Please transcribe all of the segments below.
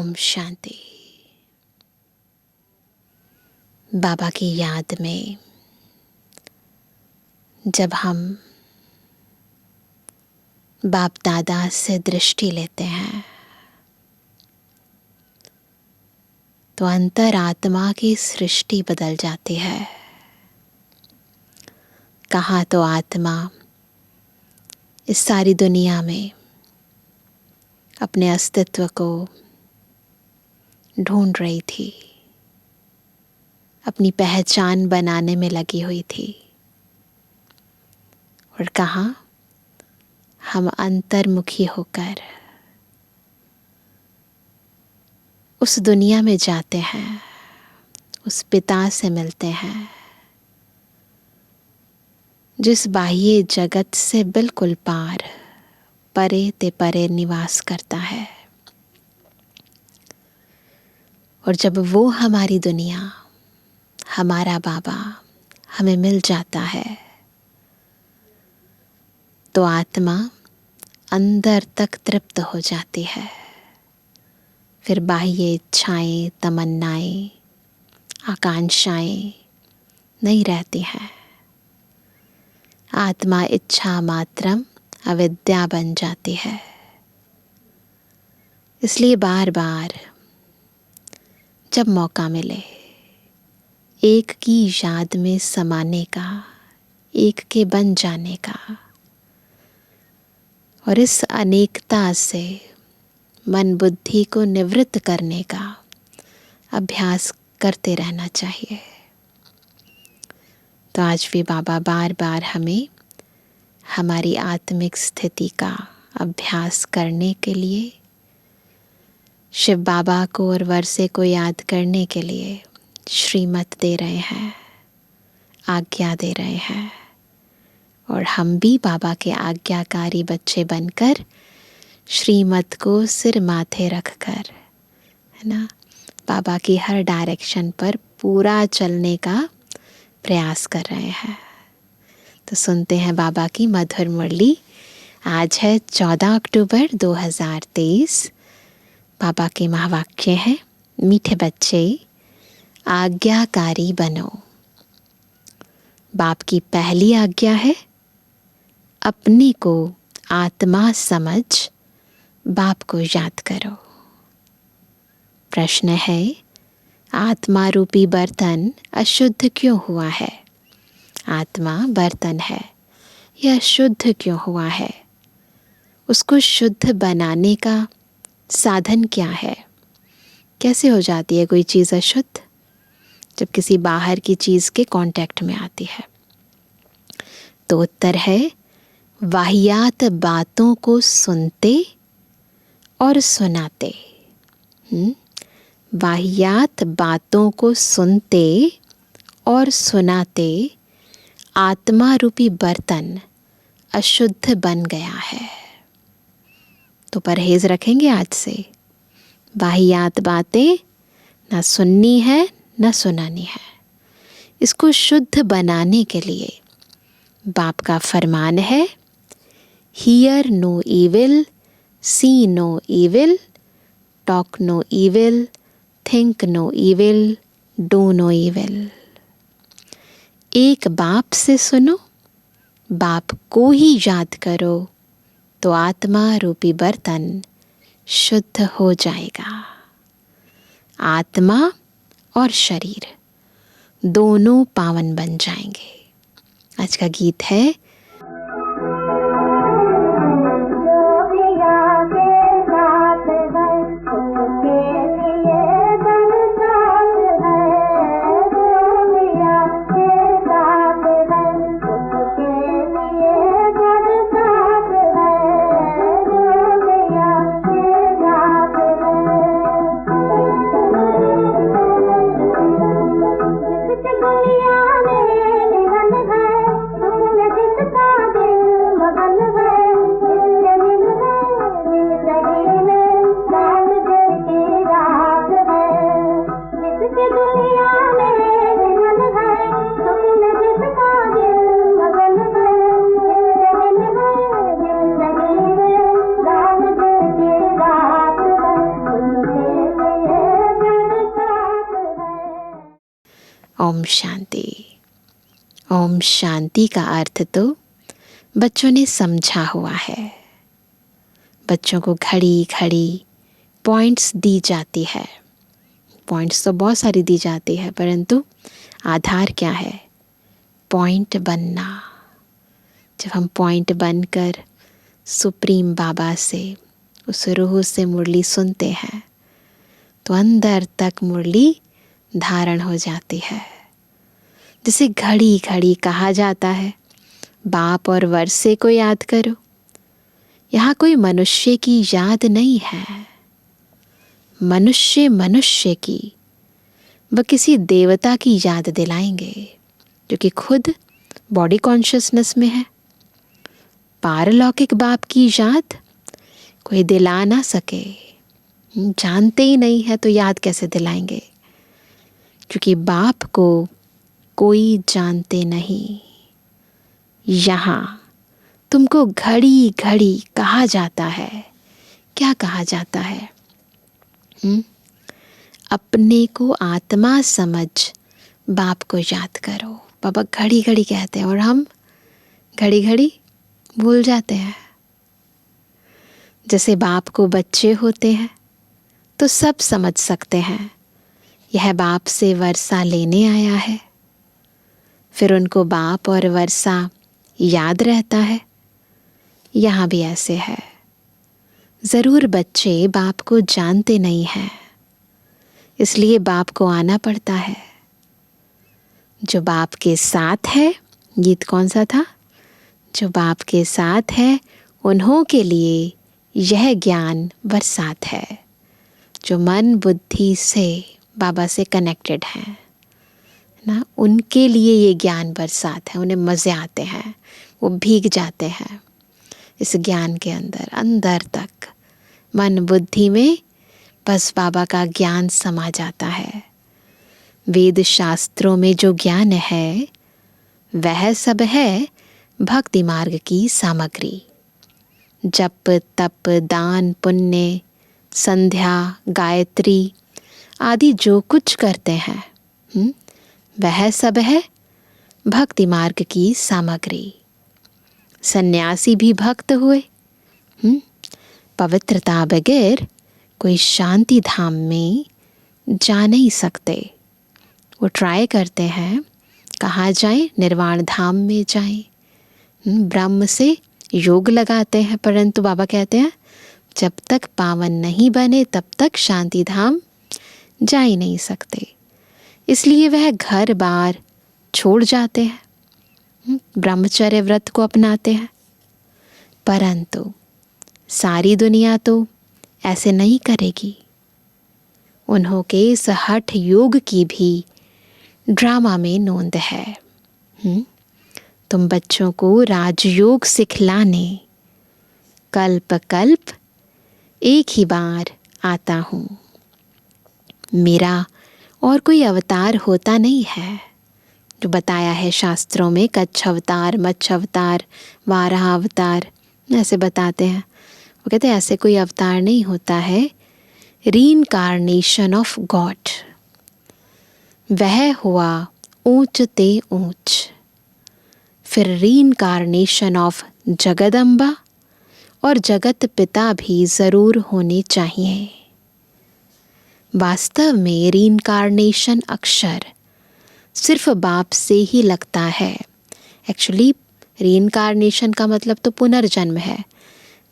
ओम शांति। बाबा की याद में जब हम बाप दादा से दृष्टि लेते हैं तो अंतरात्मा की सृष्टि बदल जाती है। कहाँ तो आत्मा इस सारी दुनिया में अपने अस्तित्व को ढूंढ रही थी, अपनी पहचान बनाने में लगी हुई थी, और कहाँ हम अंतर्मुखी होकर उस दुनिया में जाते हैं, उस पिता से मिलते हैं जिस बाह्य जगत से बिल्कुल पार, परे ते परे निवास करता है। और जब वो हमारी दुनिया, हमारा बाबा हमें मिल जाता है तो आत्मा अंदर तक तृप्त हो जाती है। फिर बाह्य इच्छाएं, तमन्नाएं, आकांक्षाएं नहीं रहती हैं। आत्मा इच्छा मात्रम अविद्या बन जाती है। इसलिए बार बार जब मौका मिले एक की याद में समाने का, एक के बन जाने का, और इस अनेकता से मन बुद्धि को निवृत्त करने का अभ्यास करते रहना चाहिए। तो आज भी बाबा बार बार हमें हमारी आत्मिक स्थिति का अभ्यास करने के लिए, शिव बाबा को और वर्षे को याद करने के लिए श्रीमत दे रहे हैं, आज्ञा दे रहे हैं। और हम भी बाबा के आज्ञाकारी बच्चे बनकर श्रीमत को सिर माथे रखकर, है ना, बाबा की हर डायरेक्शन पर पूरा चलने का प्रयास कर रहे हैं। तो सुनते हैं बाबा की मधुर मुरली। आज है 14 अक्टूबर 2023। बाबा के महावाक्य हैं, मीठे बच्चे आज्ञाकारी बनो। बाप की पहली आज्ञा है, अपने को आत्मा समझ बाप को याद करो। प्रश्न है, आत्मा रूपी बर्तन अशुद्ध क्यों हुआ है? आत्मा बर्तन है, यह अशुद्ध क्यों हुआ है? उसको शुद्ध बनाने का साधन क्या है? कैसे हो जाती है कोई चीज़ अशुद्ध? जब किसी बाहर की चीज़ के कांटेक्ट में आती है। तो उत्तर है, वाहियात बातों को सुनते और सुनाते। वाहियात बातों को सुनते और सुनाते आत्मा रूपी बर्तन अशुद्ध बन गया है। तो परहेज रखेंगे आज से। वाहियात बातें ना सुननी है ना सुनानी है। इसको शुद्ध बनाने के लिए बाप का फरमान है, Hear no evil, see no evil, talk no evil, think no evil, do no evil। एक बाप से सुनो, बाप को ही याद करो, तो आत्मा रूपी बर्तन शुद्ध हो जाएगा। आत्मा और शरीर दोनों पावन बन जाएंगे। आज का गीत है, ओम शांति। ओम शांति का अर्थ तो बच्चों ने समझा हुआ है। बच्चों को घड़ी घड़ी पॉइंट्स दी जाती है। पॉइंट्स तो बहुत सारी दी जाती है, परंतु आधार क्या है? पॉइंट बनना। जब हम पॉइंट बनकर सुप्रीम बाबा से, उस रूह से मुरली सुनते हैं तो अंदर तक मुरली धारण हो जाती है। जिसे घड़ी घड़ी कहा जाता है, बाप और वर्षे को याद करो। यहाँ कोई मनुष्य की याद नहीं है। मनुष्य मनुष्य की, वह किसी देवता की याद दिलाएंगे जो कि खुद बॉडी कॉन्शियसनेस में है। पारलौकिक बाप की याद कोई दिला ना सके। जानते ही नहीं है तो याद कैसे दिलाएंगे? क्योंकि बाप को कोई जानते नहीं। यहाँ तुमको घड़ी घड़ी कहा जाता है। क्या कहा जाता है? अपने को आत्मा समझ बाप को याद करो। बाबा घड़ी घड़ी कहते हैं और हम घड़ी घड़ी भूल जाते हैं। जैसे बाप को बच्चे होते हैं तो सब समझ सकते हैं, यह बाप से वर्षा लेने आया है। फिर उनको बाप और वर्षा याद रहता है। यहाँ भी ऐसे है। ज़रूर बच्चे बाप को जानते नहीं हैं, इसलिए बाप को आना पड़ता है। जो बाप के साथ है, गीत कौन सा था? जो बाप के साथ है उन्हों के लिए यह ज्ञान बरसात है। जो मन बुद्धि से बाबा से कनेक्टेड हैं ना, उनके लिए ये ज्ञान बरसात है। उन्हें मज़े आते हैं, वो भीग जाते हैं इस ज्ञान के अंदर। अंदर तक मन बुद्धि में बस बाबा का ज्ञान समा जाता है। वेद शास्त्रों में जो ज्ञान है वह सब है भक्ति मार्ग की सामग्री। जप तप दान पुण्य संध्या गायत्री आदि जो कुछ करते हैं वह सब है भक्ति मार्ग की सामग्री। सन्यासी भी भक्त हुए। पवित्रता बगैर कोई शांति धाम में जा नहीं सकते। वो ट्राई करते हैं कहाँ जाएं? निर्वाण धाम में जाएं। ब्रह्म से योग लगाते हैं, परंतु बाबा कहते हैं जब तक पावन नहीं बने तब तक शांति धाम जा ही नहीं सकते। इसलिए वह घर बार छोड़ जाते हैं, ब्रह्मचर्य व्रत को अपनाते हैं। परंतु सारी दुनिया तो ऐसे नहीं करेगी। उन्हों के इस हठ योग की भी ड्रामा में नोंद है। तुम बच्चों को राजयोग सिखलाने कल्प कल्प एक ही बार आता हूँ। मेरा और कोई अवतार होता नहीं है। जो बताया है शास्त्रों में, कच्छ अवतार, मत्स्य अवतार, वाराह अवतार, ऐसे बताते हैं। वो कहते हैं ऐसे कोई अवतार नहीं होता है। रीइंकार्नेशन ऑफ गॉड, वह हुआ ऊंच ते ऊंच। फिर रीइंकार्नेशन ऑफ जगदम्बा और जगत पिता भी ज़रूर होने चाहिए। वास्तव में रीइंकार्नेशन अक्षर सिर्फ बाप से ही लगता है। एक्चुअली रीइंकार्नेशन का मतलब तो पुनर्जन्म है,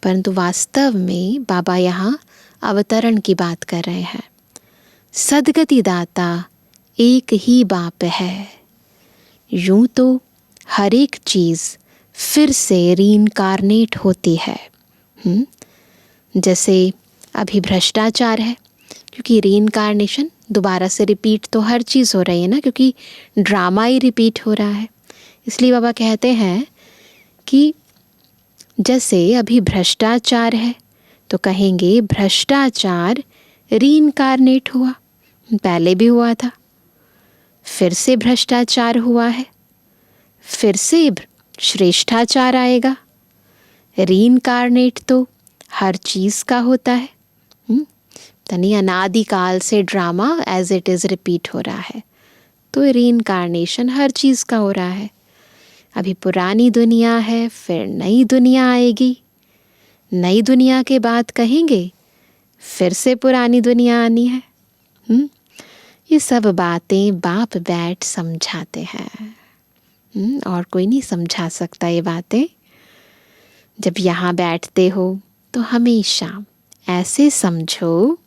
परंतु वास्तव में बाबा यहाँ अवतरण की बात कर रहे हैं। सद्गति दाता एक ही बाप है। यूं तो हर एक चीज़ फिर से रीइंकार्नेट होती है। जैसे अभी भ्रष्टाचार है, क्योंकि रीइंकार्नेशन दोबारा से रिपीट तो हर चीज़ हो रही है ना, क्योंकि ड्रामा ही रिपीट हो रहा है। इसलिए बाबा कहते हैं कि जैसे अभी भ्रष्टाचार है तो कहेंगे भ्रष्टाचार रीइंकार्नेट हुआ, पहले भी हुआ था, फिर से भ्रष्टाचार हुआ है, फिर से श्रेष्ठाचार आएगा। रीइंकार्नेट तो हर चीज़ का होता है। तनी अनादिकाल से drama as it is repeat हो रहा है। तो रीइंकार्नेशन हर चीज़ का हो रहा है। अभी पुरानी दुनिया है, फिर नई दुनिया आएगी, नई दुनिया के बाद कहेंगे फिर से पुरानी दुनिया आनी है। ये सब बातें बाप बैठ समझाते हैं। और कोई नहीं समझा सकता ये बातें। जब यहाँ बैठते हो तो हमेशा ऐसे समझो,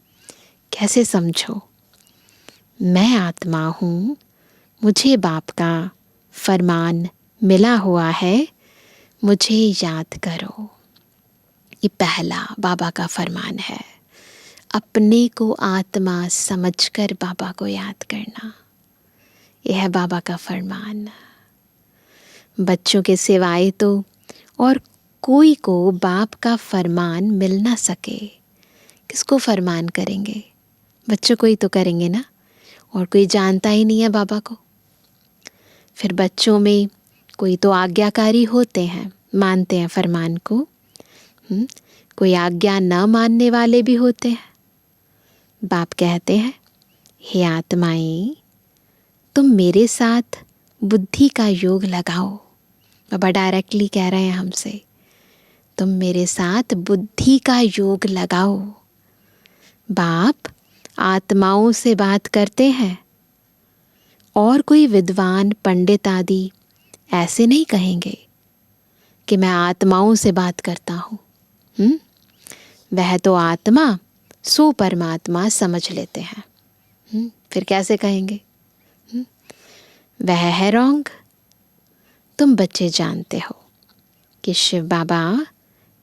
कैसे समझो, मैं आत्मा हूँ, मुझे बाप का फरमान मिला हुआ है, मुझे याद करो। ये पहला बाबा का फरमान है, अपने को आत्मा समझकर बाबा को याद करना। यह है बाबा का फरमान। बच्चों के सिवाय तो और कोई को बाप का फरमान मिल ना सके, किसको फरमान करेंगे? बच्चों को ही तो करेंगे ना, और कोई जानता ही नहीं है बाबा को। फिर बच्चों में कोई तो आज्ञाकारी होते हैं, मानते हैं फरमान को, कोई आज्ञा न मानने वाले भी होते हैं। बाप कहते हैं, हे आत्माएं, तुम मेरे साथ बुद्धि का योग लगाओ। बाबा डायरेक्टली कह रहे हैं हमसे, तुम मेरे साथ बुद्धि का योग लगाओ। बाप आत्माओं से बात करते हैं, और कोई विद्वान पंडित आदि ऐसे नहीं कहेंगे कि मैं आत्माओं से बात करता हूँ। वह तो आत्मा सो परमात्मा समझ लेते हैं। फिर कैसे कहेंगे? वह है रॉन्ग। तुम बच्चे जानते हो कि शिव बाबा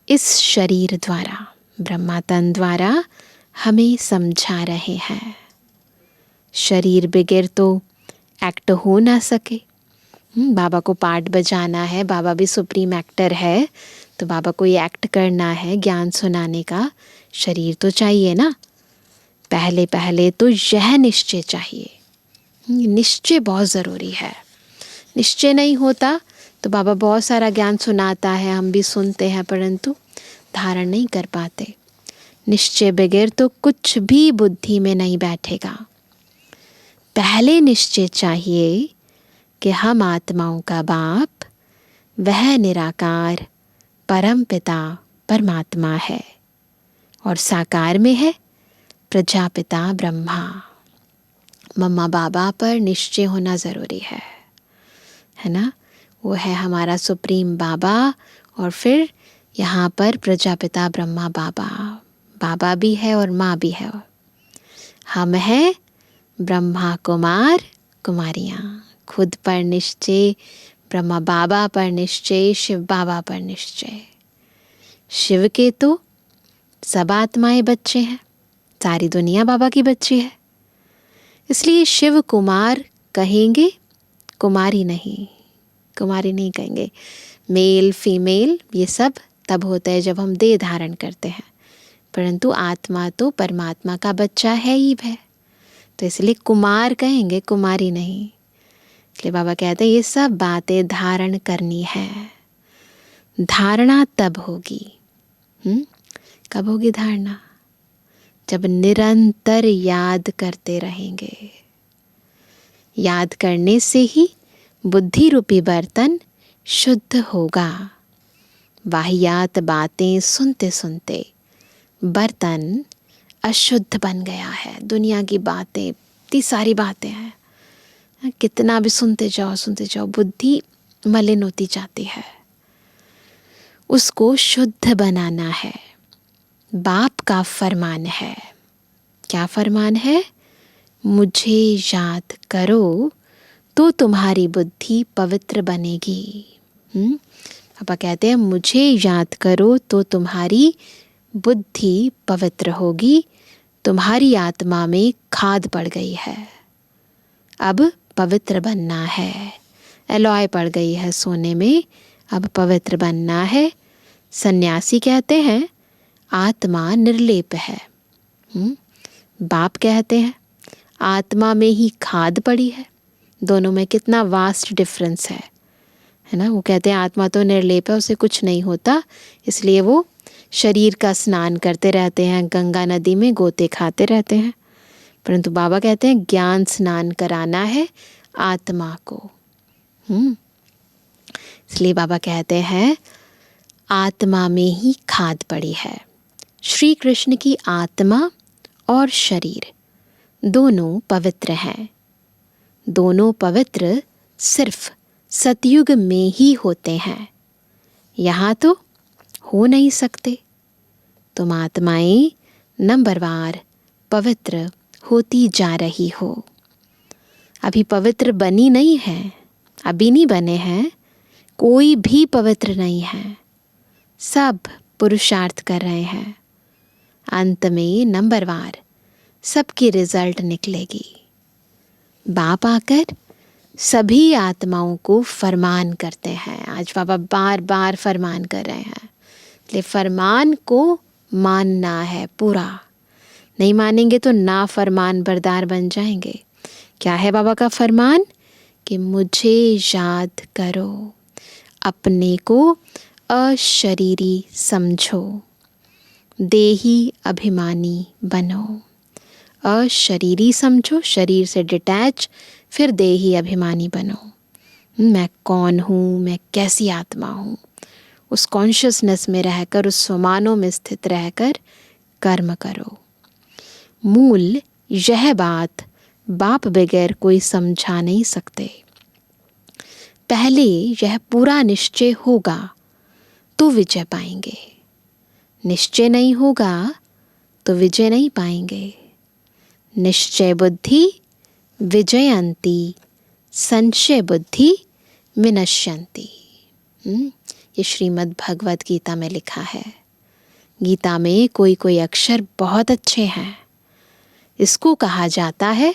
इस शरीर द्वारा, ब्रह्मा तन द्वारा हमें समझा रहे हैं। शरीर बगैर तो एक्ट हो ना सके। बाबा को पार्ट बजाना है, बाबा भी सुप्रीम एक्टर है, तो बाबा को ये एक्ट करना है, ज्ञान सुनाने का शरीर तो चाहिए ना। पहले पहले तो यह निश्चय चाहिए। निश्चय बहुत ज़रूरी है। निश्चय नहीं होता तो बाबा बहुत सारा ज्ञान सुनाता है, हम भी सुनते हैं, परंतु धारण नहीं कर पाते। निश्चय बगैर तो कुछ भी बुद्धि में नहीं बैठेगा। पहले निश्चय चाहिए कि हम आत्माओं का बाप वह निराकार परम पिता परमात्मा है, और साकार में है प्रजापिता ब्रह्मा। मम्मा बाबा पर निश्चय होना ज़रूरी है ना। वो है हमारा सुप्रीम बाबा, और फिर यहाँ पर प्रजापिता ब्रह्मा बाबा, बाबा भी है और माँ भी है। हम हैं ब्रह्मा कुमार कुमारियाँ। खुद पर निश्चय, ब्रह्मा बाबा पर निश्चय, शिव बाबा पर निश्चय। शिव के तो सब आत्माएं बच्चे हैं, सारी दुनिया बाबा की बच्ची है, इसलिए शिव कुमार कहेंगे, कुमारी नहीं। कुमारी नहीं कहेंगे। मेल फीमेल ये सब तब होता है जब हम देह धारण करते हैं, परंतु आत्मा तो परमात्मा का बच्चा है ही है, तो इसलिए कुमार कहेंगे, कुमारी नहीं। इसलिए बाबा कहते हैं ये सब बातें धारण करनी है। धारणा तब होगी, कब होगी धारणा? जब निरंतर याद करते रहेंगे। याद करने से ही बुद्धि रूपी बर्तन शुद्ध होगा। वाहियात बातें सुनते सुनते बर्तन अशुद्ध बन गया है। दुनिया की बातें, इतनी सारी बातें हैं, कितना भी सुनते जाओ, बुद्धि मलिन होती जाती है। उसको शुद्ध बनाना है। बाप का फरमान है। क्या फरमान है? मुझे याद करो तो तुम्हारी बुद्धि पवित्र बनेगी। पापा कहते हैं मुझे याद करो तो तुम्हारी बुद्धि पवित्र होगी। तुम्हारी आत्मा में खाद पड़ गई है, अब पवित्र बनना है। एलॉय पड़ गई है सोने में, अब पवित्र बनना है। सन्यासी कहते हैं आत्मा निर्लेप है। बाप कहते हैं आत्मा में ही खाद पड़ी है। दोनों में कितना वास्ट डिफरेंस है ना। वो कहते हैं आत्मा तो निर्लेप है, उसे कुछ नहीं होता, इसलिए वो शरीर का स्नान करते रहते हैं, गंगा नदी में गोते खाते रहते हैं। परंतु बाबा कहते हैं ज्ञान स्नान कराना है, आत्मा को। इसलिए बाबा कहते हैं आत्मा में ही खाद पड़ी है। श्री कृष्ण की आत्मा और शरीर दोनों पवित्र हैं। दोनों पवित्र सिर्फ सतयुग में ही होते हैं, यहाँ तो हो नहीं सकते। तुम आत्माएं नंबरवार पवित्र होती जा रही हो। अभी पवित्र बनी नहीं है, अभी नहीं बने हैं, कोई भी पवित्र नहीं है, सब पुरुषार्थ कर रहे हैं। अंत में नंबरवार सबकी रिजल्ट निकलेगी। बाप आकर सभी आत्माओं को फरमान करते हैं। आज बाबा बार बार फरमान कर रहे हैं, इसलिए फरमान को मानना है पूरा। नहीं मानेंगे तो ना फरमान बरदार बन जाएंगे। क्या है बाबा का फरमान? कि मुझे याद करो, अपने को अशरीरी समझो, देही अभिमानी बनो। अशरीरी समझो, शरीर से डिटैच, फिर देही अभिमानी बनो। मैं कौन हूँ, मैं कैसी आत्मा हूँ, उस कॉन्शियसनेस में रहकर, उस स्वमानों में स्थित रहकर कर्म करो। मूल यह बात बाप बगैर कोई समझा नहीं सकते। पहले यह पूरा निश्चय होगा तो विजय पाएंगे, निश्चय नहीं होगा तो विजय नहीं पाएंगे। निश्चय बुद्धि विजयंती, संशय बुद्धि विनश्यंती। ये श्रीमद् भगवत गीता में लिखा है। गीता में कोई कोई अक्षर बहुत अच्छे हैं, इसको कहा जाता है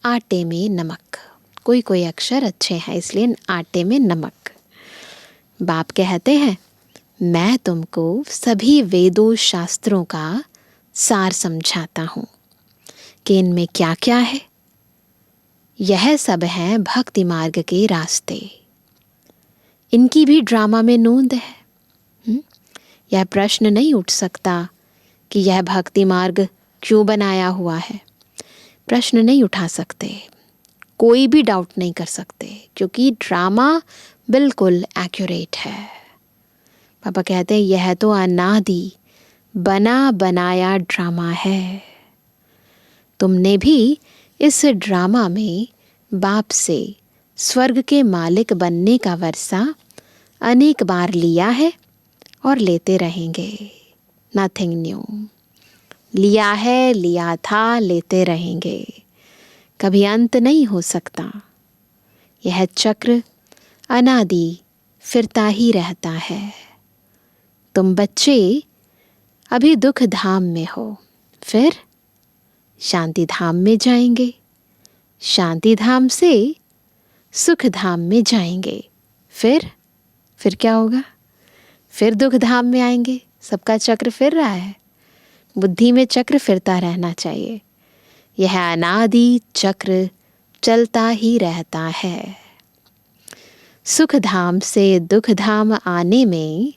आटे में नमक। कोई कोई अक्षर अच्छे हैं, इसलिए आटे में नमक। बाप कहते हैं मैं तुमको सभी वेदों शास्त्रों का सार समझाता हूँ कि इनमें क्या क्या है। यह सब है भक्ति मार्ग के रास्ते। इनकी भी ड्रामा में नोंद है। यह प्रश्न नहीं उठ सकता कि यह भक्ति मार्ग क्यों बनाया हुआ है। प्रश्न नहीं उठा सकते, कोई भी डाउट नहीं कर सकते, क्योंकि ड्रामा बिल्कुल एक्यूरेट है। पापा कहते हैं यह तो अनादि बना बनाया ड्रामा है। तुमने भी इस ड्रामा में बाप से स्वर्ग के मालिक बनने का वर्षा अनेक बार लिया है और लेते रहेंगे। Nothing new. लिया है, लिया था, लेते रहेंगे, कभी अंत नहीं हो सकता। यह चक्र अनादि फिरता ही रहता है। तुम बच्चे अभी दुख धाम में हो, फिर शांति धाम में जाएंगे, शांति धाम से सुख धाम में जाएंगे, फिर क्या होगा? फिर दुख धाम में आएंगे। सबका चक्र फिर रहा है। बुद्धि में चक्र फिरता रहना चाहिए। यह अनादि चक्र चलता ही रहता है। सुख धाम से दुख धाम आने में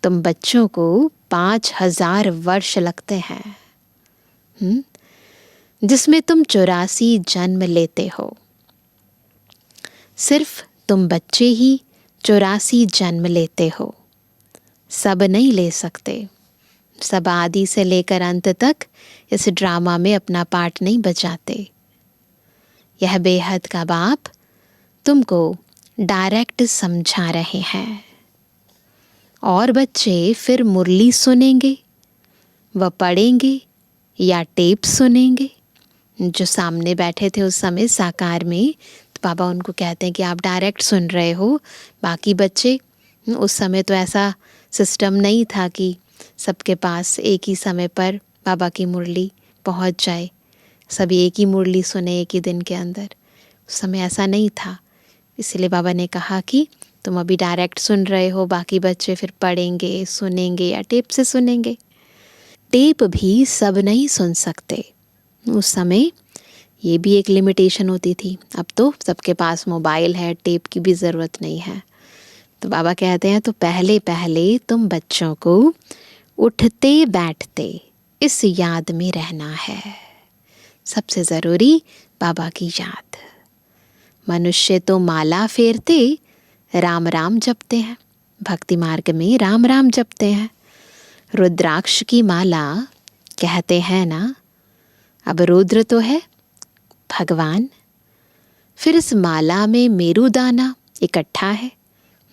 तुम बच्चों को 5000 वर्ष लगते हैं, जिसमें तुम 84 जन्म लेते हो। सिर्फ तुम बच्चे ही 84 जन्म लेते हो, सब नहीं ले सकते। सब आदि से लेकर अंत तक इस ड्रामा में अपना पार्ट नहीं बजाते। यह बेहद का बाप तुमको डायरेक्ट समझा रहे हैं। और बच्चे फिर मुरली सुनेंगे, व पढ़ेंगे या टेप सुनेंगे। जो सामने बैठे थे उस समय साकार में, तो बाबा उनको कहते हैं कि आप डायरेक्ट सुन रहे हो। बाकी बच्चे, उस समय तो ऐसा सिस्टम नहीं था कि सबके पास एक ही समय पर बाबा की मुरली पहुंच जाए, सभी एक ही मुरली सुने एक ही दिन के अंदर। उस समय ऐसा नहीं था। इसलिए बाबा ने कहा कि तुम अभी डायरेक्ट सुन रहे हो, बाकी बच्चे फिर पढ़ेंगे, सुनेंगे या टेप से सुनेंगे। टेप भी सब नहीं सुन सकते। उस समय ये भी एक लिमिटेशन होती थी। अब तो सबके पास मोबाइल है, टेप की भी ज़रूरत नहीं है। तो बाबा कहते हैं तो पहले पहले तुम बच्चों को उठते बैठते इस याद में रहना है। सबसे ज़रूरी बाबा की याद। मनुष्य तो माला फेरते राम राम जपते हैं, भक्ति मार्ग में राम राम जपते हैं। रुद्राक्ष की माला कहते हैं ना, अब रुद्र तो है भगवान, फिर इस माला में मेरुदाना इकट्ठा है।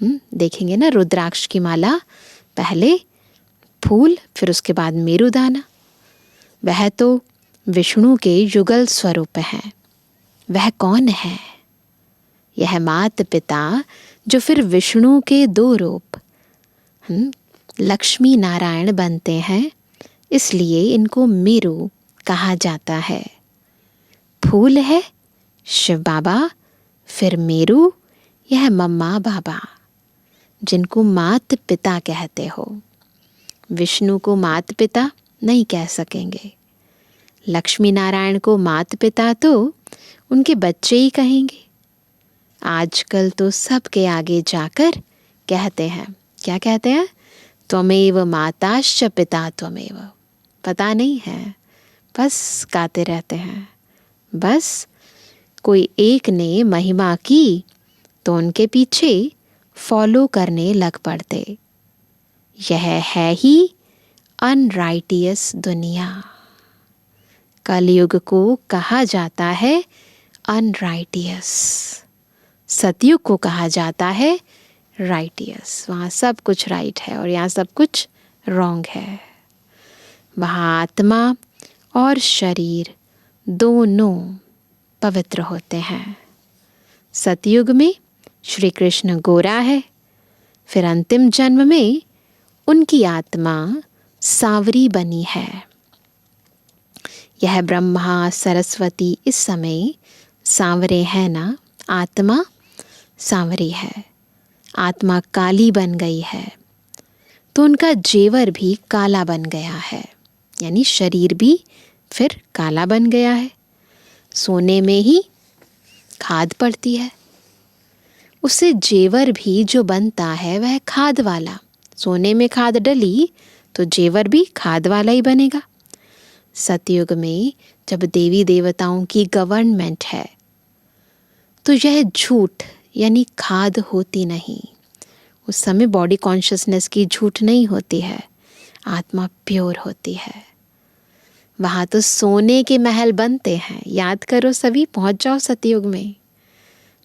देखेंगे ना, रुद्राक्ष की माला पहले फूल, फिर उसके बाद मेरुदाना। वह तो विष्णु के युगल स्वरूप है। वह कौन है? यह मात पिता जो फिर विष्णु के दो रूप लक्ष्मी नारायण बनते हैं, इसलिए इनको मेरु कहा जाता है। फूल है शिव बाबा, फिर मेरु यह मम्मा बाबा, जिनको मात पिता कहते हो। विष्णु को मात पिता नहीं कह सकेंगे, लक्ष्मी नारायण को मात पिता तो उनके बच्चे ही कहेंगे। आजकल तो सबके आगे जाकर कहते हैं, क्या कहते हैं? त्वमेव माताश्च पिता त्वमेव। पता नहीं है, बस गाते रहते हैं। बस कोई एक ने महिमा की तो उनके पीछे फॉलो करने लग पड़ते। यह है ही अनराइटियस दुनिया। कलयुग को कहा जाता है अनराइटियस, सतयुग को कहा जाता है राइटियस। वहाँ सब कुछ राइट है और यहाँ सब कुछ रॉन्ग है। वहाँ आत्मा और शरीर दोनों पवित्र होते हैं। सतयुग में श्री कृष्ण गोरा है, फिर अंतिम जन्म में उनकी आत्मा सांवरी बनी है। यह ब्रह्मा सरस्वती इस समय सांवरे हैं ना, आत्मा सांवरी है। आत्मा काली बन गई है तो उनका जेवर भी काला बन गया है, यानी शरीर भी फिर काला बन गया है। सोने में ही खाद पड़ती है, उससे जेवर भी जो बनता है वह खाद वाला। सोने में खाद डली तो जेवर भी खाद वाला ही बनेगा। सतयुग में जब देवी देवताओं की गवर्नमेंट है तो यह झूठ यानी खाद होती नहीं। उस समय बॉडी कॉन्शियसनेस की झूठ नहीं होती है, आत्मा प्योर होती है। वहाँ तो सोने के महल बनते हैं। याद करो सभी, पहुँच जाओ सतयुग में।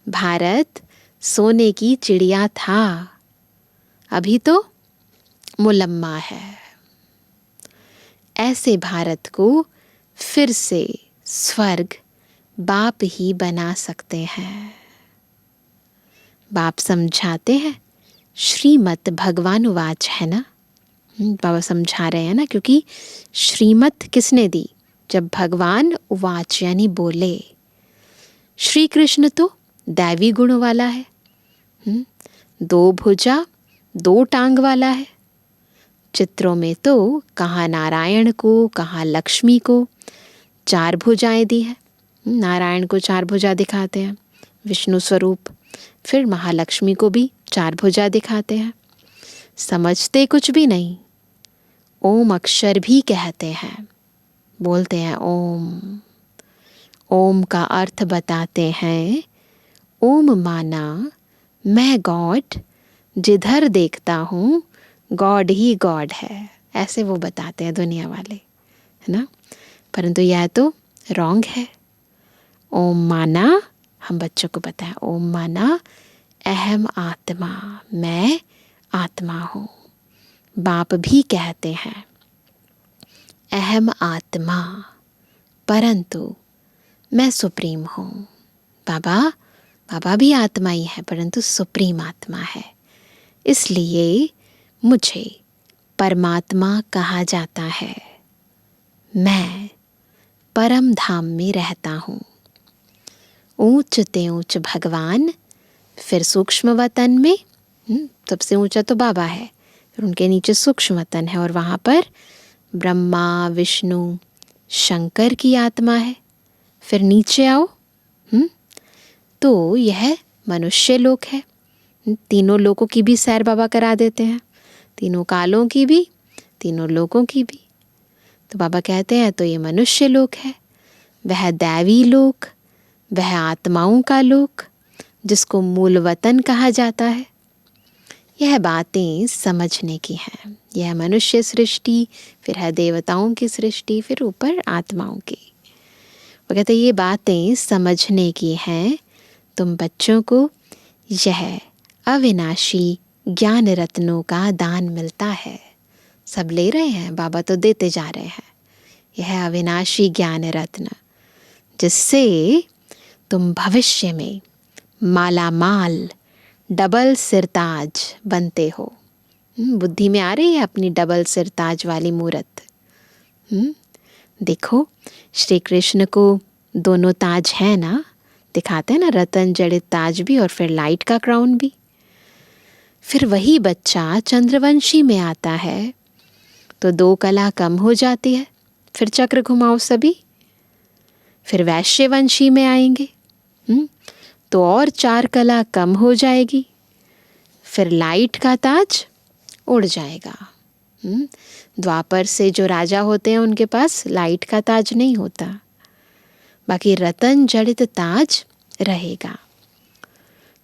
भारत सोने की चिड़िया था, अभी तो मुलम्मा है। ऐसे भारत को फिर से स्वर्ग बाप ही बना सकते हैं। बाप समझाते हैं, श्रीमत भगवानुवाच है ना। बाबा समझा रहे हैं ना, क्योंकि श्रीमत किसने दी? जब भगवान उवाच यानी बोले। श्री कृष्ण तो दैवी गुण वाला है, दो भुजा दो टांग वाला है। चित्रों में तो कहाँ नारायण को कहाँ लक्ष्मी को चार भुजाएं दी है। नारायण को चार भुजा दिखाते हैं, विष्णु स्वरूप, फिर महालक्ष्मी को भी चार भुजा दिखाते हैं। समझते कुछ भी नहीं, ओम अक्षर भी कहते हैं, बोलते हैं ओम। ओम का अर्थ बताते हैं, ओम माना मैं गॉड, जिधर देखता हूँ गॉड ही गॉड है। ऐसे वो बताते हैं दुनिया वाले, है ना। परंतु यह तो रॉन्ग है। ओम माना, हम बच्चों को बताएं, ओम माना अहम आत्मा, मैं आत्मा हूँ। बाप भी कहते हैं अहम आत्मा, परंतु मैं सुप्रीम हूँ। बाबा भी आत्मा ही है, परंतु सुप्रीम आत्मा है, इसलिए मुझे परमात्मा कहा जाता है। मैं परम धाम में रहता हूँ। ऊंच ते ऊंच भगवान, फिर सूक्ष्म वतन में सबसे ऊंचा तो बाबा है, फिर उनके नीचे सूक्ष्म वतन है और वहाँ पर ब्रह्मा विष्णु शंकर की आत्मा है। फिर नीचे आओ तो यह मनुष्य लोक है। तीनों लोकों की भी सैर बाबा करा देते हैं, तीनों कालों की भी, तीनों लोकों की भी। तो बाबा कहते हैं तो ये मनुष्य लोक है, वह दैवी लोक, वह आत्माओं का लोक, जिसको मूल वतन कहा जाता है, यह बातें समझने की हैं। यह मनुष्य सृष्टि, फिर है देवताओं की सृष्टि, फिर ऊपर आत्माओं की। वो कहते ये बातें समझने की हैं। तुम बच्चों को यह अविनाशी ज्ञान रत्नों का दान मिलता है। सब ले रहे हैं, बाबा तो देते जा रहे हैं। यह अविनाशी ज्ञान रत्न, जिससे तुम भविष्य में मालामाल डबल सिरताज बनते हो। बुद्धि में आ रही है अपनी डबल सिरताज वाली मूरत। देखो श्री कृष्ण को दोनों ताज है ना, दिखाते हैं ना, रतन जड़ित ताज भी और फिर लाइट का क्राउन भी। फिर वही बच्चा चंद्रवंशी में आता है तो 2 कला कम हो जाती है, फिर चक्र घुमाओ सभी। फिर वैश्यवंशी में आएंगे तो और 4 कला कम हो जाएगी, फिर लाइट का ताज उड़ जाएगा। द्वापर से जो राजा होते हैं उनके पास लाइट का ताज नहीं होता, बाकी रतन जड़ित ताज रहेगा।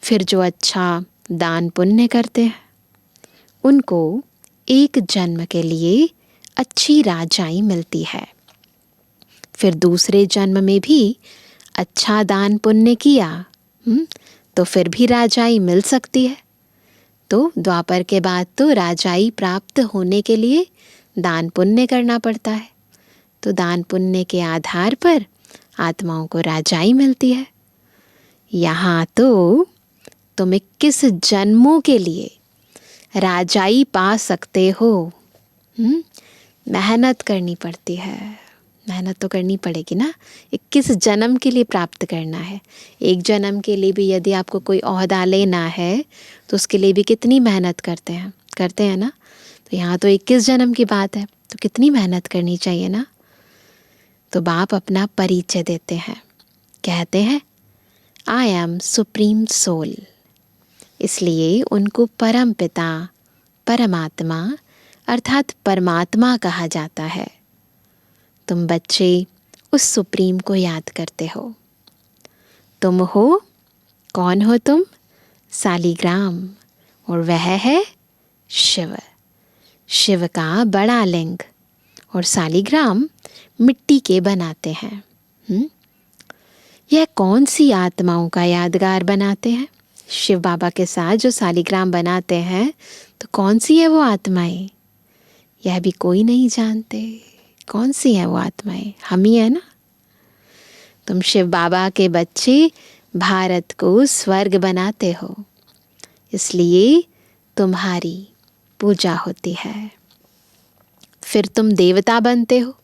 फिर जो अच्छा दान पुण्य करते हैं उनको एक जन्म के लिए अच्छी राजाई मिलती है। फिर दूसरे जन्म में भी अच्छा दान पुण्य किया तो फिर भी राजाई मिल सकती है। तो द्वापर के बाद तो राजाई प्राप्त होने के लिए दान पुण्य करना पड़ता है। तो दान पुण्य के आधार पर आत्माओं को राजाई मिलती है। यहाँ तो तुम 21 जन्मों के लिए राजाई पा सकते हो। मेहनत करनी पड़ती है, मेहनत तो करनी पड़ेगी ना। 21 जन्म के लिए प्राप्त करना है। एक जन्म के लिए भी यदि आपको कोई ओहदा लेना है तो उसके लिए भी कितनी मेहनत करते हैं ना। तो यहाँ तो 21 जन्म की बात है, तो कितनी मेहनत करनी चाहिए ना। तो बाप अपना परिचय देते हैं, कहते हैं आई एम सुप्रीम सोल। इसलिए उनको परम पिता, परमात्मा अर्थात परमात्मा कहा जाता है। तुम बच्चे उस सुप्रीम को याद करते हो। तुम हो, कौन हो तुम? सालिग्राम, और वह है शिव। शिव का बड़ा लिंग और सालिग्राम मिट्टी के बनाते हैं। यह कौन सी आत्माओं का यादगार बनाते हैं? शिव बाबा के साथ जो सालिग्राम बनाते हैं तो कौन सी है वो आत्माएं? यह भी कोई नहीं जानते। कौन सी है वो आत्माएं? हम ही है ना। तुम शिव बाबा के बच्चे भारत को स्वर्ग बनाते हो, इसलिए तुम्हारी पूजा होती है। फिर तुम देवता बनते हो,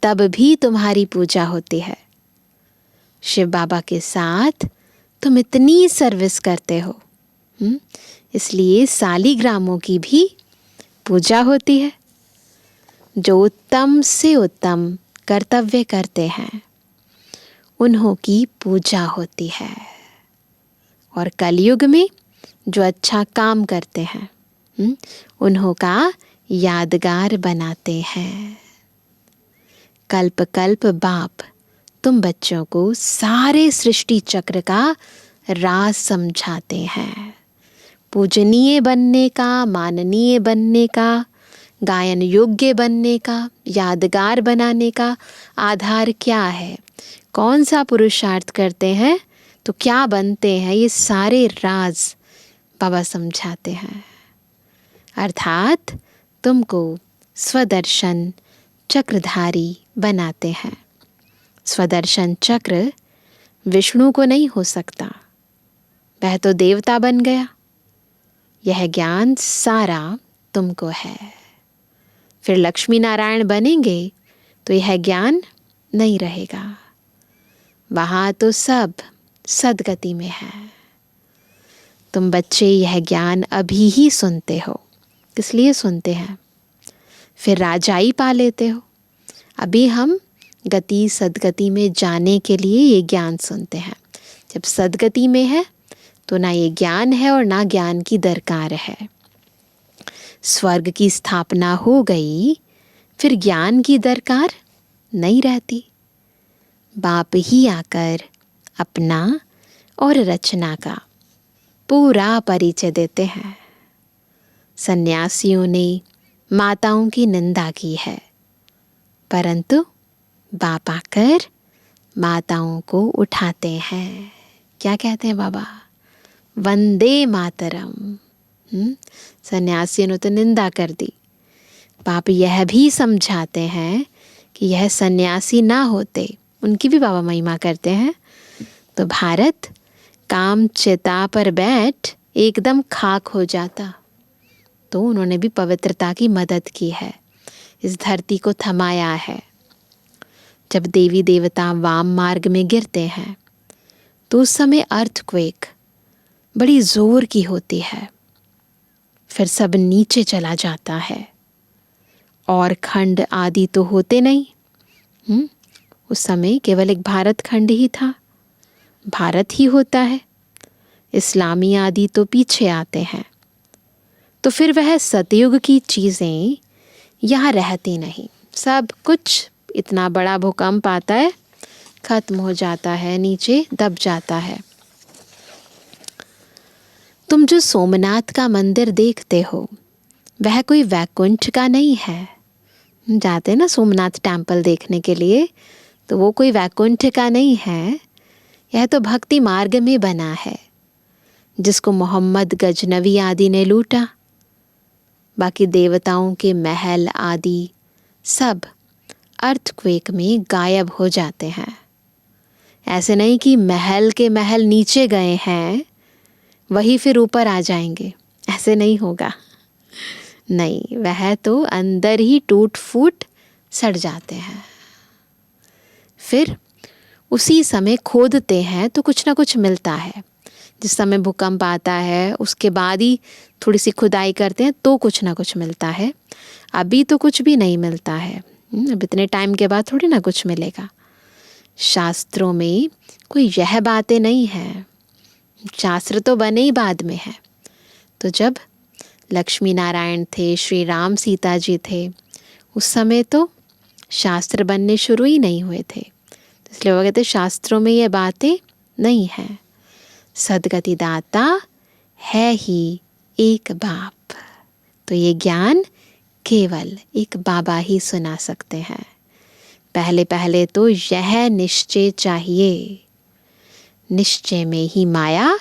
तब भी तुम्हारी पूजा होती है। शिव बाबा के साथ तुम इतनी सर्विस करते हो, इसलिए सालिग्रामों की भी पूजा होती है। जो उत्तम से उत्तम कर्तव्य करते हैं उन्हों की पूजा होती है। और कलयुग में जो अच्छा काम करते हैं उन्हों का यादगार बनाते हैं। कल्प कल्प बाप तुम बच्चों को सारे सृष्टि चक्र का राज समझाते हैं। पूजनीय बनने का, माननीय बनने का, गायन योग्य बनने का, यादगार बनाने का आधार क्या है, कौन सा पुरुषार्थ करते हैं तो क्या बनते हैं, ये सारे राज बाबा समझाते हैं। अर्थात तुमको स्वदर्शन चक्रधारी बनाते हैं। स्वदर्शन चक्र विष्णु को नहीं हो सकता, वह तो देवता बन गया। यह ज्ञान सारा तुमको है। फिर लक्ष्मी नारायण बनेंगे तो यह ज्ञान नहीं रहेगा। वहाँ तो सब सदगति में है। तुम बच्चे यह ज्ञान अभी ही सुनते हो। किस लिए सुनते हैं? फिर राजाई पा लेते हो। अभी हम गति सदगति में जाने के लिए ये ज्ञान सुनते हैं। जब सदगति में है तो ना ये ज्ञान है और ना ज्ञान की दरकार है। स्वर्ग की स्थापना हो गई, फिर ज्ञान की दरकार नहीं रहती। बाप ही आकर अपना और रचना का पूरा परिचय देते हैं। सन्यासियों ने माताओं की निंदा की है, परंतु बाप आकर माताओं को उठाते हैं। क्या कहते हैं बाबा? वंदे मातरम। सन्यासियों ने तो निंदा कर दी। बाप यह भी समझाते हैं कि यह सन्यासी ना होते, उनकी भी बाबा महिमा करते हैं, तो भारत काम चिता पर बैठ एकदम खाक हो जाता। तो उन्होंने भी पवित्रता की मदद की है, इस धरती को थमाया है। जब देवी देवता वाम मार्ग में गिरते हैं तो उस समय अर्थक्वेक बड़ी जोर की होती है, फिर सब नीचे चला जाता है और खंड आदि तो होते नहीं। उस समय केवल एक भारत खंड ही था, भारत ही होता है। इस्लामी आदि तो पीछे आते हैं। तो फिर वह सतयुग की चीज़ें यहाँ रहती नहीं, सब कुछ इतना बड़ा भूकंप आता है, खत्म हो जाता है, नीचे दब जाता है। तुम जो सोमनाथ का मंदिर देखते हो वह कोई वैकुंठ का नहीं है। जाते हैं ना सोमनाथ टेम्पल देखने के लिए, तो वो कोई वैकुंठ का नहीं है। यह तो भक्ति मार्ग में बना है, जिसको मोहम्मद गजनवी आदि ने लूटा। बाकी देवताओं के महल आदि सब अर्थक्वेक में गायब हो जाते हैं। ऐसे नहीं कि महल के महल नीचे गए हैं वही फिर ऊपर आ जाएंगे, ऐसे नहीं होगा। नहीं, वह तो अंदर ही टूट फूट सड़ जाते हैं। फिर उसी समय खोदते हैं तो कुछ ना कुछ मिलता है। जिस समय भूकंप आता है उसके बाद ही थोड़ी सी खुदाई करते हैं तो कुछ ना कुछ मिलता है। अभी तो कुछ भी नहीं मिलता है। अब इतने टाइम के बाद थोड़ी ना कुछ मिलेगा। शास्त्रों में कोई यह बातें नहीं हैं, शास्त्र तो बने ही बाद में है। तो जब लक्ष्मी नारायण थे, श्री राम सीता जी थे, उस समय तो शास्त्र बनने शुरू ही नहीं हुए थे। इसलिए वो कहते शास्त्रों में ये बातें नहीं हैं। सदगति दाता है ही एक बाप। तो ये ज्ञान केवल एक बाबा ही सुना सकते हैं। पहले पहले तो यह निश्चय चाहिए। निश्चय में ही माया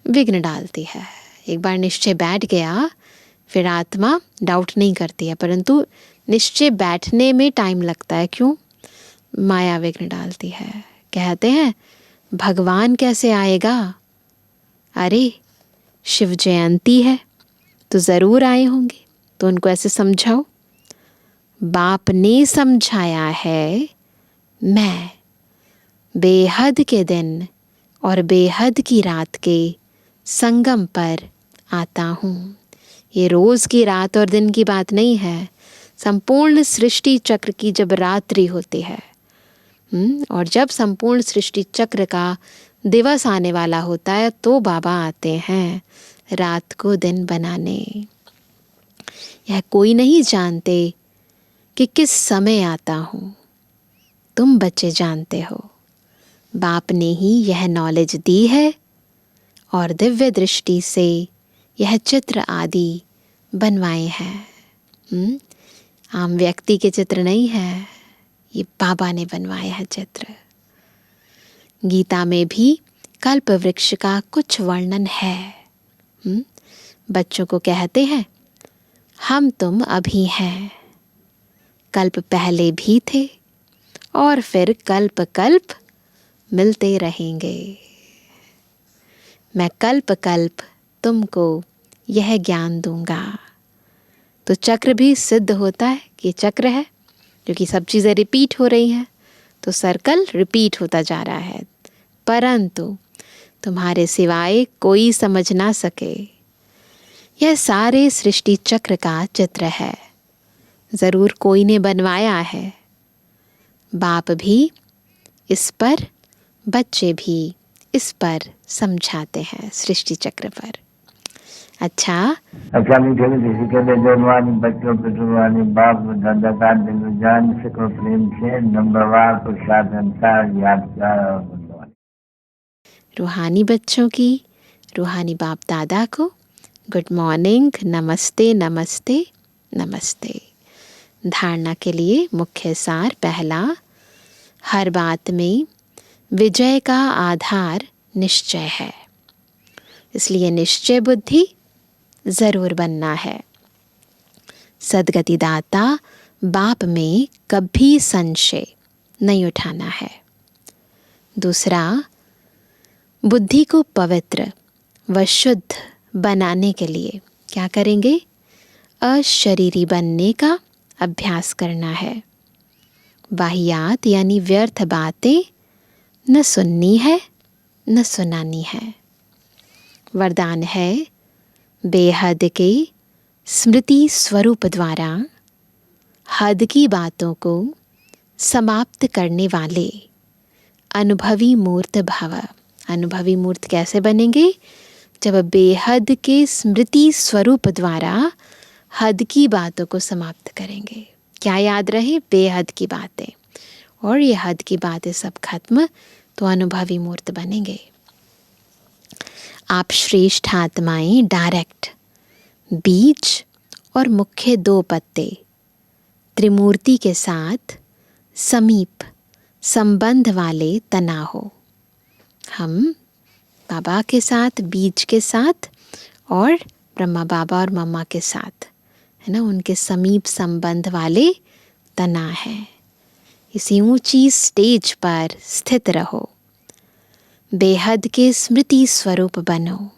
विघ्न डालती है। एक बार निश्चय बैठ गया फिर आत्मा डाउट नहीं करती है, परंतु निश्चय बैठने में टाइम लगता है। क्यों? माया विघ्न डालती है। कहते हैं भगवान कैसे आएगा? अरे शिव जयंती है तो ज़रूर आए होंगे। तो उनको ऐसे समझाओ, बाप ने समझाया है, मैं बेहद के दिन और बेहद की रात के संगम पर आता हूँ। ये रोज़ की रात और दिन की बात नहीं है, संपूर्ण सृष्टि चक्र की जब रात्रि होती है और जब संपूर्ण सृष्टि चक्र का दिवस आने वाला होता है तो बाबा आते हैं रात को दिन बनाने। यह कोई नहीं जानते कि किस समय आता हूँ, तुम बच्चे जानते हो। बाप ने ही यह नॉलेज दी है और दिव्य दृष्टि से यह चित्र आदि बनवाए हैं। आम व्यक्ति के चित्र नहीं है, ये बाबा ने बनवाए हैं चित्र। गीता में भी कल्प वृक्ष का कुछ वर्णन है। बच्चों को कहते हैं हम तुम अभी हैं, कल्प पहले भी थे और फिर कल्प कल्प मिलते रहेंगे। मैं कल्प कल्प तुमको यह ज्ञान दूंगा। तो चक्र भी सिद्ध होता है कि चक्र है, क्योंकि सब चीज़ें रिपीट हो रही हैं, तो सर्कल रिपीट होता जा रहा है। परंतु तुम्हारे सिवाय कोई समझ ना सके, यह सारे सृष्टि चक्र का चित्र है। ज़रूर कोई ने बनवाया है। बाप भी इस पर, बच्चे भी इस पर समझाते हैं, सृष्टि चक्र पर। अच्छा मीठे मीठे के जन्मानी बच्चों पे जुर्मानी बाप दादा का दिल जान सको प्रेम से नंबरवार प्रसाद अनुसार याद रूहानी बच्चों की, रूहानी बाप दादा को गुड मॉर्निंग, नमस्ते नमस्ते नमस्ते। धारणा के लिए मुख्य सार पहला, हर बात में विजय का आधार निश्चय है, इसलिए निश्चय बुद्धि ज़रूर बनना है। सद्गति दाता बाप में कभी संशय नहीं उठाना है। दूसरा, बुद्धि को पवित्र व शुद्ध बनाने के लिए क्या करेंगे? अशरीरी बनने का अभ्यास करना है। वाहियात यानी व्यर्थ बातें न सुननी है न सुनानी है। वरदान है, बेहद के स्मृति स्वरूप द्वारा हद की बातों को समाप्त करने वाले अनुभवी मूर्त भव। अनुभवी मूर्त कैसे बनेंगे? जब बेहद के स्मृति स्वरूप द्वारा हद की बातों को समाप्त करेंगे। क्या याद रहे? बेहद की बातें, और ये हद की बातें सब खत्म तो अनुभवी मूर्त बनेंगे। आप श्रेष्ठ आत्माएं डायरेक्ट बीज और मुख्य 2 पत्ते त्रिमूर्ति के साथ समीप संबंध वाले तना हो। हम बाबा के साथ, बीज के साथ, और ब्रह्मा बाबा और मम्मा के साथ, है ना, उनके समीप संबंध वाले तना है। इसी ऊंची स्टेज पर स्थित रहो, बेहद के स्मृति स्वरूप बनो।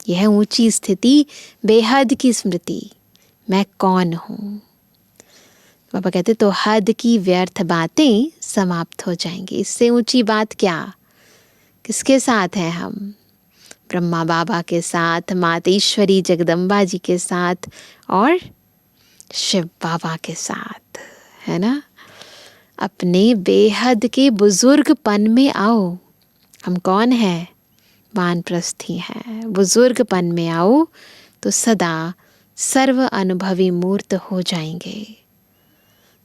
यह ऊंची स्थिति बेहद की स्मृति, मैं कौन हूँ। बाबा कहते तो हद की व्यर्थ बातें समाप्त हो जाएंगी। इससे ऊंची बात क्या? किसके साथ हैं हम? ब्रह्मा बाबा के साथ, मातेश्वरी जगदम्बा जी के साथ, और शिव बाबा के साथ, है ना। अपने बेहद के बुजुर्गपन में आओ। हम कौन हैं? वानप्रस्थी हैं। बुजुर्गपन में आओ तो सदा सर्व अनुभवी मूर्त हो जाएंगे।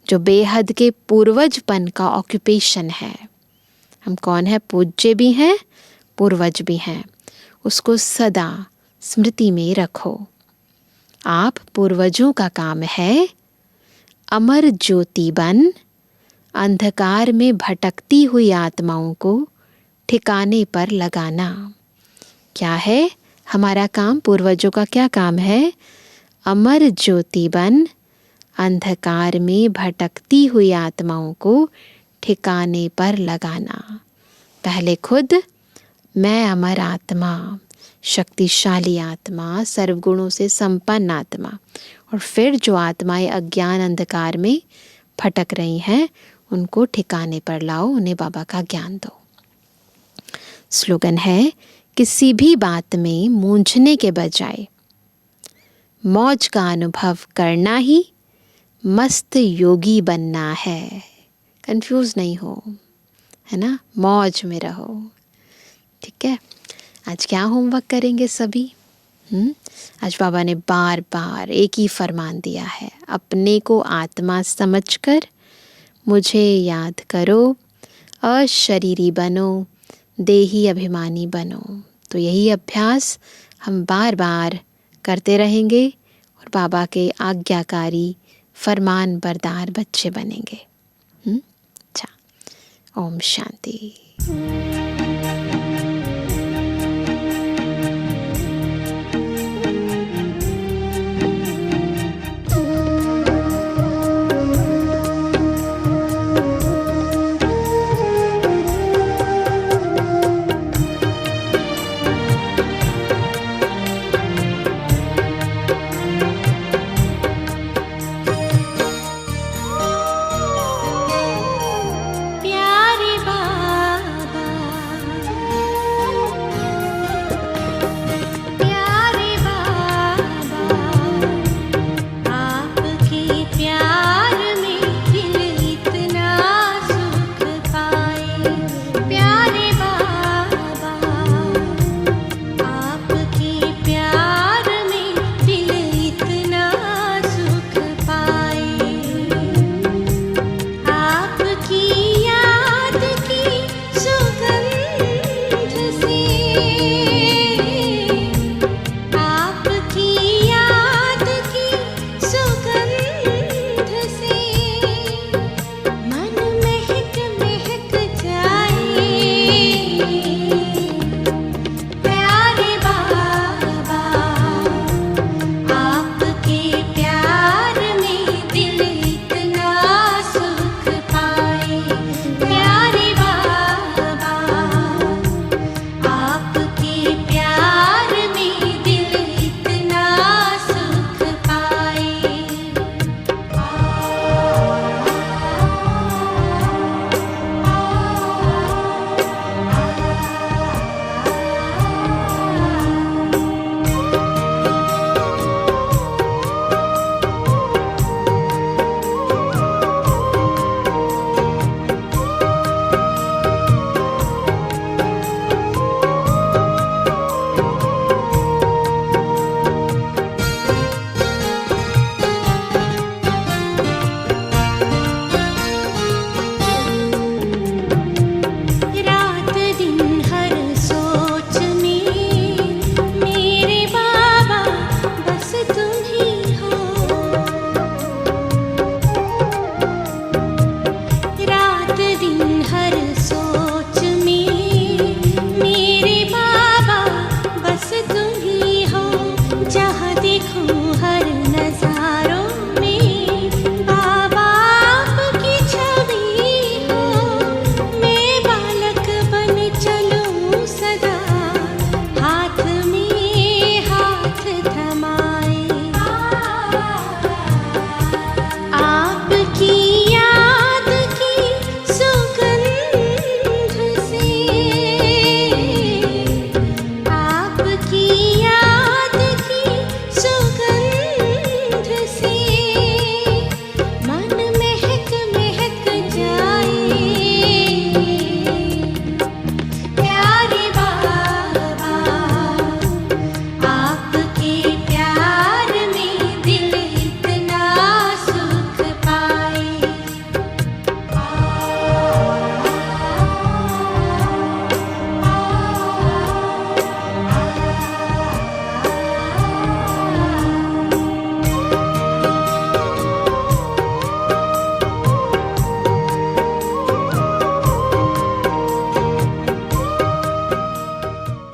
जो बेहद के पूर्वजपन का ऑक्यूपेशन है, हम कौन है? पूज्य भी हैं, पूर्वज भी हैं। उसको सदा स्मृति में रखो। आप पूर्वजों का काम है अमर ज्योति बन अंधकार में भटकती हुई आत्माओं को ठिकाने पर लगाना। क्या है हमारा काम? पूर्वजों का क्या काम है? अमर ज्योति बन अंधकार में भटकती हुई आत्माओं को ठिकाने पर लगाना। पहले खुद मैं अमर आत्मा, शक्तिशाली आत्मा, सर्वगुणों से संपन्न आत्मा, और फिर जो आत्माएं अज्ञान अंधकार में भटक रही हैं उनको ठिकाने पर लाओ, उन्हें बाबा का ज्ञान दो। स्लोगन है, किसी भी बात में मूंझने के बजाय मौज का अनुभव करना ही मस्त योगी बनना है। कंफ्यूज नहीं हो, है ना, मौज में रहो। ठीक है। आज क्या होमवर्क करेंगे सभी? आज बाबा ने बार बार एक ही फरमान दिया है, अपने को आत्मा समझकर मुझे याद करो, अशरीरी बनो, देही अभिमानी बनो। तो यही अभ्यास हम बार बार करते रहेंगे और बाबा के आज्ञाकारी फरमान बरदार बच्चे बनेंगे। अच्छा, ओम शांति। प्यारे बाबा मेरे